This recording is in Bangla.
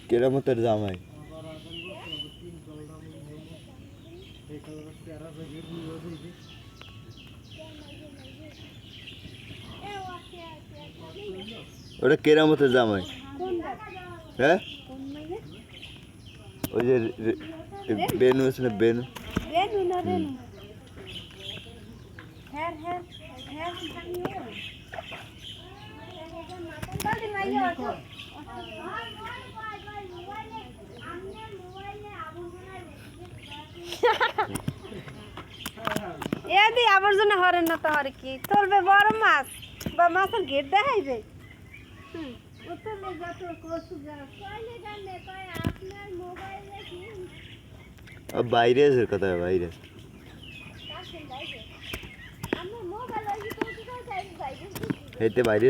কেরামতের জামাই ওটা কেরামতের জামাই হ্যাঁ ওই যে বেনু আছে না বেনু এদি আবর্জনা হরেন না তো হরে কি তোলবে বড় মাছ বা মাছের ঘের দেখাইবে বাইরে আছে কোথায় বাইরে হেঁটে বাইরে